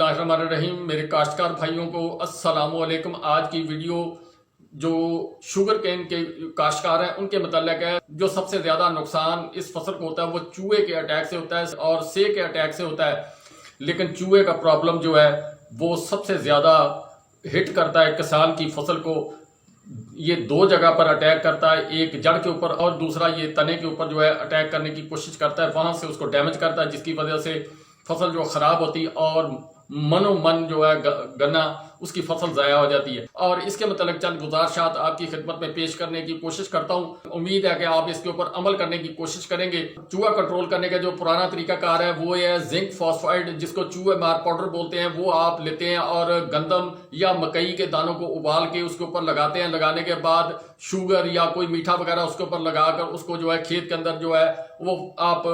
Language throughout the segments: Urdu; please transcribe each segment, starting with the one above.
اللہ الرحمن الرحیم۔ میرے کاشتکار بھائیوں کو السلام علیکم۔ آج کی ویڈیو جو شوگر کین کے کاشتکار ہیں ان کے متعلق ہے۔ جو سب سے زیادہ نقصان اس فصل کو ہوتا ہے وہ چوہے کے اٹیک سے ہوتا ہے اور سے کے اٹیک سے ہوتا ہے، لیکن چوہے کا پرابلم جو ہے وہ سب سے زیادہ ہٹ کرتا ہے کسان کی فصل کو۔ یہ دو جگہ پر اٹیک کرتا ہے، ایک جڑ کے اوپر اور دوسرا یہ تنے کے اوپر جو ہے اٹیک کرنے کی کوشش کرتا ہے، وہاں سے اس کو ڈیمیج کرتا ہے، جس کی وجہ سے فصل جو خراب ہوتی اور منو من جو ہے گنا اس کی فصل ضائع ہو جاتی ہے۔ اور اس کے متعلق چند گزارشات آپ کی خدمت میں پیش کرنے کی کوشش کرتا ہوں، امید ہے کہ آپ اس کے اوپر عمل کرنے کی کوشش کریں گے۔ چوہا کنٹرول کرنے کا جو پرانا طریقہ کار ہے وہ ہے زنک فاسفائڈ، جس کو چوہے مار پاؤڈر بولتے ہیں، وہ آپ لیتے ہیں اور گندم یا مکئی کے دانوں کو ابال کے اس کے اوپر لگاتے ہیں۔ لگانے کے بعد شوگر یا کوئی میٹھا وغیرہ اس کے اوپر لگا کر اس کو جو ہے کھیت کے اندر جو ہے وہ آپ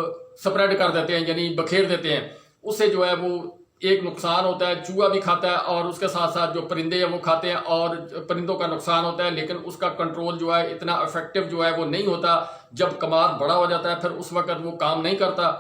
سپریڈ کر دیتے ہیں، یعنی بکھیر دیتے ہیں۔ اس سے جو ہے وہ ایک نقصان ہوتا ہے، چوہا بھی کھاتا ہے اور اس کے ساتھ ساتھ جو پرندے ہیں وہ کھاتے ہیں اور پرندوں کا نقصان ہوتا ہے، لیکن اس کا کنٹرول جو ہے اتنا افیکٹو جو ہے وہ نہیں ہوتا۔ جب کمار بڑا ہو جاتا ہے پھر اس وقت وہ کام نہیں کرتا۔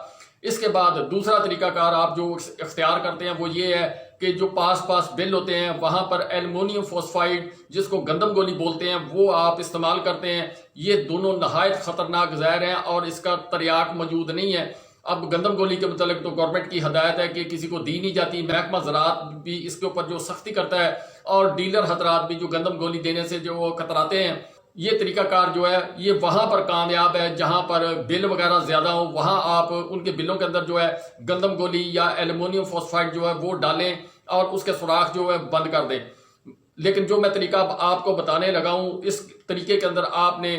اس کے بعد دوسرا طریقہ کار آپ جو اختیار کرتے ہیں وہ یہ ہے کہ جو پاس بل ہوتے ہیں وہاں پر ایلومینیم فاسفائڈ، جس کو گندم گولی بولتے ہیں، وہ آپ استعمال کرتے ہیں۔ یہ دونوں نہایت خطرناک زہر ہیں اور اس کا تریاق موجود نہیں ہے۔ اب گندم گولی کے متعلق تو گورنمنٹ کی ہدایت ہے کہ کسی کو دی نہیں جاتی، محکمہ زراعت بھی اس کے اوپر جو سختی کرتا ہے اور ڈیلر حضرات بھی جو گندم گولی دینے سے جو وہ کتراتے ہیں۔ یہ طریقہ کار جو ہے یہ وہاں پر کامیاب ہے جہاں پر بل وغیرہ زیادہ ہو، وہاں آپ ان کے بلوں کے اندر جو ہے گندم گولی یا ایلومینیم فاسفائڈ جو ہے وہ ڈالیں اور اس کے سوراخ جو ہے بند کر دیں۔ لیکن جو میں طریقہ آپ کو بتانے لگا ہوں، اس طریقے کے اندر آپ نے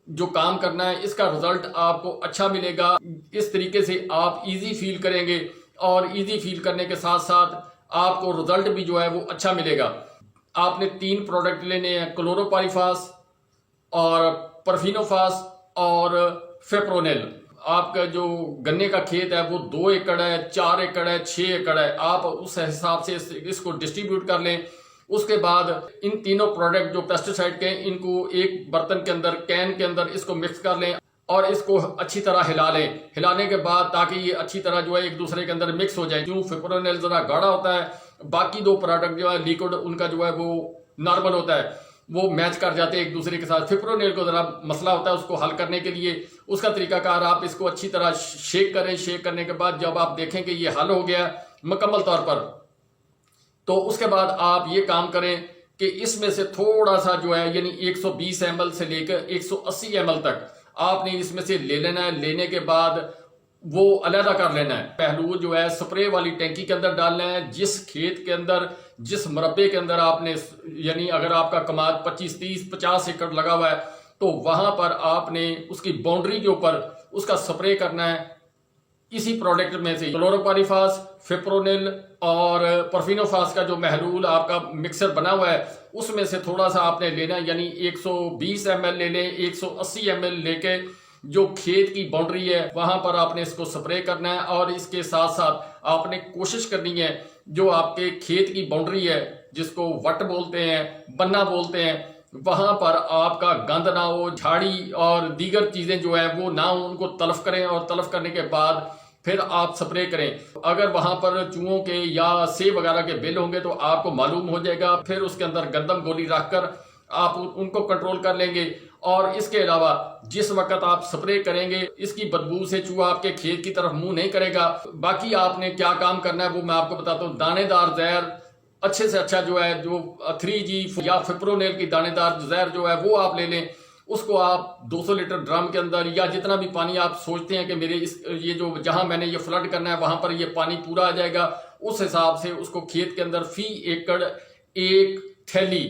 جو کام کرنا ہے اس کا رزلٹ آپ کو اچھا ملے گا۔ اس طریقے سے آپ ایزی فیل کریں گے اور ایزی فیل کرنے کے ساتھ ساتھ آپ کو رزلٹ بھی جو ہے وہ اچھا ملے گا۔ آپ نے 3 پروڈکٹ لینے ہیں، کلوروپاریفاس اور پرفینوفاس اور فیپرونیل۔ آپ کا جو گنے کا کھیت ہے وہ 2 ایکڑ ہے، 4 ایکڑ ہے، 6 ایکڑ ہے، آپ اس حساب سے اس کو ڈسٹریبیوٹ کر لیں۔ اس کے بعد ان تینوں پروڈکٹ جو پیسٹیسائڈ کے ان کو ایک برتن کے اندر کین کے اندر اس کو مکس کر لیں اور اس کو اچھی طرح ہلا لیں۔ ہلانے کے بعد تاکہ یہ اچھی طرح جو ہے ایک دوسرے کے اندر مکس ہو جائے، کیوں فپرونیل ذرا گاڑھا ہوتا ہے، باقی 2 پروڈکٹ جو ہے لیکوڈ ان کا جو ہے وہ نارمل ہوتا ہے، وہ میچ کر جاتے ہیں ایک دوسرے کے ساتھ۔ فپرونیل کو ذرا مسئلہ ہوتا ہے اس کو حل کرنے کے لیے۔ اس کا طریقہ کار آپ اس کو اچھی طرح شیک کریں، شیک کرنے کے بعد جب آپ دیکھیں کہ یہ حل ہو گیا مکمل طور پر، تو اس کے بعد آپ یہ کام کریں کہ اس میں سے تھوڑا سا جو ہے یعنی 120 ml سے لے کر 180 ml تک آپ نے اس میں سے لے لینا ہے۔ لینے کے بعد وہ علیحدہ کر لینا ہے۔ پہلو جو ہے سپرے والی ٹینکی کے اندر ڈالنا ہے۔ جس کھیت کے اندر، جس مربع کے اندر آپ نے، یعنی اگر آپ کا کماد 25 30 50 ایکڑ لگا ہوا ہے تو وہاں پر آپ نے اس کی باؤنڈری کے اوپر اس کا سپرے کرنا ہے۔ اسی پروڈکٹ میں سے کلوروپاریفاس، فپرونیل اور پرفینوفاس کا جو محلول آپ کا مکسر بنا ہوا ہے اس میں سے تھوڑا سا آپ نے لینا، یعنی 120 ml لے لیں، 180 ml لے کے جو کھیت کی باؤنڈری ہے وہاں پر آپ نے اس کو سپرے کرنا ہے۔ اور اس کے ساتھ ساتھ آپ نے کوشش کرنی ہے جو آپ کے کھیت کی باؤنڈری ہے، جس کو وٹ بولتے ہیں، بنا بولتے ہیں، وہاں پر آپ کا گند نہ ہو، جھاڑی اور دیگر چیزیں جو ہیں وہ نہ ہوں، ان کو تلف کریں اور تلف کرنے کے بعد پھر آپ سپرے کریں۔ اگر وہاں پر چوہوں کے یا سیب وغیرہ کے بل ہوں گے تو آپ کو معلوم ہو جائے گا، پھر اس کے اندر گندم گولی رکھ کر آپ ان کو کنٹرول کر لیں گے۔ اور اس کے علاوہ جس وقت آپ سپرے کریں گے اس کی بدبو سے چوہا آپ کے کھیت کی طرف منہ نہیں کرے گا۔ باقی آپ نے کیا کام کرنا ہے وہ میں آپ کو بتاتا ہوں۔ دانے دار زہر اچھے سے اچھا جو ہے جو 3G یا فپرونیل کی دانے دار زہر جو ہے وہ آپ لے لیں۔ اس کو آپ 200 لیٹر ڈرم کے اندر یا جتنا بھی پانی آپ سوچتے ہیں کہ میرے یہ جو جہاں میں نے یہ فلڈ کرنا ہے وہاں پر یہ پانی پورا آ جائے گا، اس حساب سے اس کو کھیت کے اندر فی ایکڑ 1 تھیلی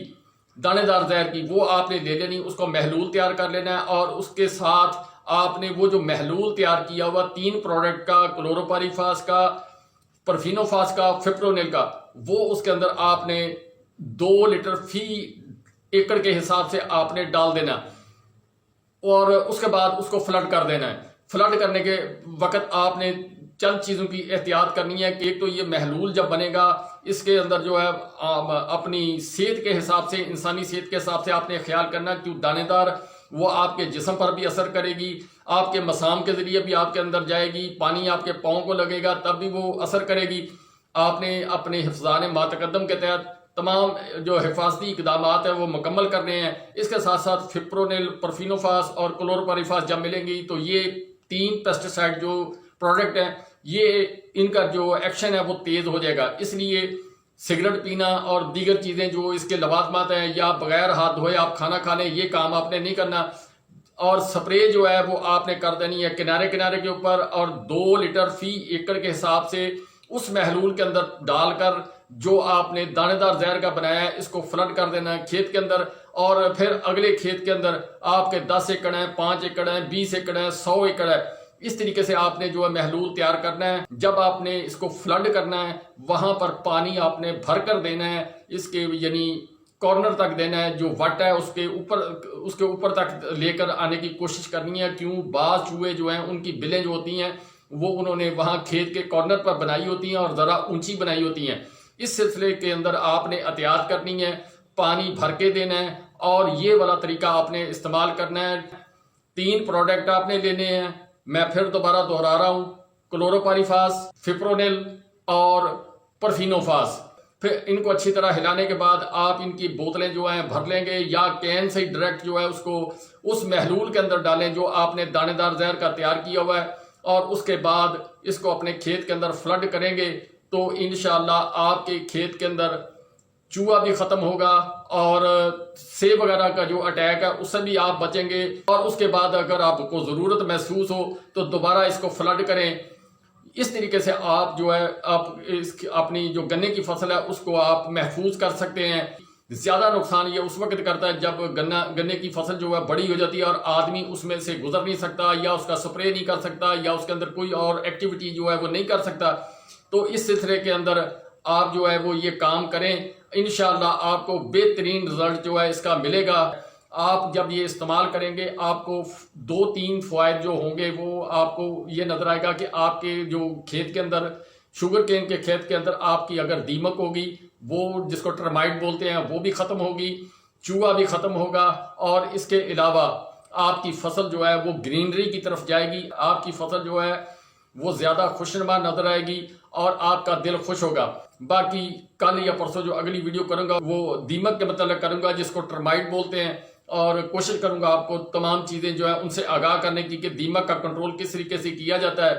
دانے دار زہر کی وہ آپ نے لے لینی۔ اس کو محلول تیار کر لینا ہے اور اس کے ساتھ آپ نے وہ جو محلول تیار کیا ہوا 3 پروڈکٹ کا، کلوروپاریفاس کا، پرفینوفاس کا، فپرونیل کا، وہ اس کے اندر آپ نے 2 لیٹر فی ایکڑ کے حساب سے آپ نے ڈال دینا اور اس کے بعد اس کو فلڈ کر دینا ہے۔ فلڈ کرنے کے وقت آپ نے چند چیزوں کی احتیاط کرنی ہے کہ ایک تو یہ محلول جب بنے گا اس کے اندر جو ہے اپنی صحت کے حساب سے، انسانی صحت کے حساب سے آپ نے خیال کرنا، کیوں دانے دار وہ آپ کے جسم پر بھی اثر کرے گی، آپ کے مسام کے ذریعے بھی آپ کے اندر جائے گی، پانی آپ کے پاؤں کو لگے گا تب بھی وہ اثر کرے گی۔ آپ نے اپنے حفظان ما تقدم کے تحت تمام جو حفاظتی اقدامات ہیں وہ مکمل کرنے ہیں۔ اس کے ساتھ ساتھ فپرونل، پرفینوفاس اور کلوروپاریفاس جب ملیں گی تو یہ 3 پیسٹیسائڈ جو پروڈکٹ ہیں یہ ان کا جو ایکشن ہے وہ تیز ہو جائے گا۔ اس لیے سگریٹ پینا اور دیگر چیزیں جو اس کے لوازمات ہیں یا بغیر ہاتھ دھوئے آپ کھانا کھا لیں، یہ کام آپ نے نہیں کرنا۔ اور سپرے جو ہے وہ آپ نے کر دینی ہے کنارے کنارے کے اوپر، اور 2 لیٹر فی ایکڑ کے حساب سے اس محلول کے اندر ڈال کر جو آپ نے دانے دار زہر کا بنایا ہے اس کو فلڈ کر دینا ہے کھیت کے اندر، اور پھر اگلے کھیت کے اندر آپ کے 10 ایکڑ ہیں، 5 ایکڑ ہیں، 20 ایکڑ ہیں، 100 ایکڑ ہے، اس طریقے سے آپ نے جو ہے محلول تیار کرنا ہے۔ جب آپ نے اس کو فلڈ کرنا ہے وہاں پر پانی آپ نے بھر کر دینا ہے، اس کے یعنی کارنر تک دینا ہے، جو وٹ ہے اس کے اوپر تک لے کر آنے کی کوشش کرنی ہے۔ کیوں؟ بعض چوہے جو ہیں ان کی بلیں جو ہوتی ہیں وہ انہوں نے وہاں کھیت کے کارنر پر بنائی ہوتی ہیں اور ذرا اونچی بنائی ہوتی ہیں۔ اس سلسلے کے اندر آپ نے احتیاط کرنی ہے، پانی بھر کے دینا ہے، اور یہ والا طریقہ آپ نے استعمال کرنا ہے۔ 3 پروڈکٹ آپ نے لینے ہیں، میں پھر دوبارہ دہرا رہا ہوں، کلوروپاریفاس، فپرونل اور پرفینوفاس۔ پھر ان کو اچھی طرح ہلانے کے بعد آپ ان کی بوتلیں جو ہیں بھر لیں گے، یا کین سے ڈائریکٹ جو ہے اس کو اس محلول کے اندر ڈالیں جو آپ نے دانے دار زہر کا تیار کیا ہوا ہے، اور اس کے بعد اس کو اپنے کھیت کے اندر فلڈ کریں گے تو انشاءاللہ آپ کے کھیت کے اندر چوہا بھی ختم ہوگا، اور سیب وغیرہ کا جو اٹیک ہے اس سے بھی آپ بچیں گے۔ اور اس کے بعد اگر آپ کو ضرورت محسوس ہو تو دوبارہ اس کو فلڈ کریں۔ اس طریقے سے آپ جو ہے اپنی جو گنے کی فصل ہے اس کو آپ محفوظ کر سکتے ہیں۔ زیادہ نقصان یہ اس وقت کرتا ہے جب گنے کی فصل جو ہے بڑی ہو جاتی ہے اور آدمی اس میں سے گزر نہیں سکتا، یا اس کا سپرے نہیں کر سکتا، یا اس کے اندر کوئی اور ایکٹیویٹی جو ہے وہ نہیں کر سکتا۔ تو اس سلسلے کے اندر آپ جو ہے وہ یہ کام کریں، انشاءاللہ آپ کو بہترین رزلٹ جو ہے اس کا ملے گا۔ آپ جب یہ استعمال کریں گے آپ کو 2-3 فوائد جو ہوں گے وہ آپ کو یہ نظر آئے گا کہ آپ کے جو کھیت کے اندر شوگر کین کے کھیت کے اندر آپ کی اگر دیمک ہوگی، وہ جس کو ٹرمائٹ بولتے ہیں، وہ بھی ختم ہوگی، چوہا بھی ختم ہوگا، اور اس کے علاوہ آپ کی فصل جو ہے وہ گرینری کی طرف جائے گی، آپ کی فصل جو ہے وہ زیادہ خوشنما نظر آئے گی اور آپ کا دل خوش ہوگا۔ باقی کل یا پرسوں جو اگلی ویڈیو کروں گا وہ دیمک کے متعلق کروں گا جس کو ٹرمائٹ بولتے ہیں، اور کوشش کروں گا آپ کو تمام چیزیں جو ہے ان سے آگاہ کرنے کی کہ دیمک کا کنٹرول کس طریقے سے کیا جاتا ہے۔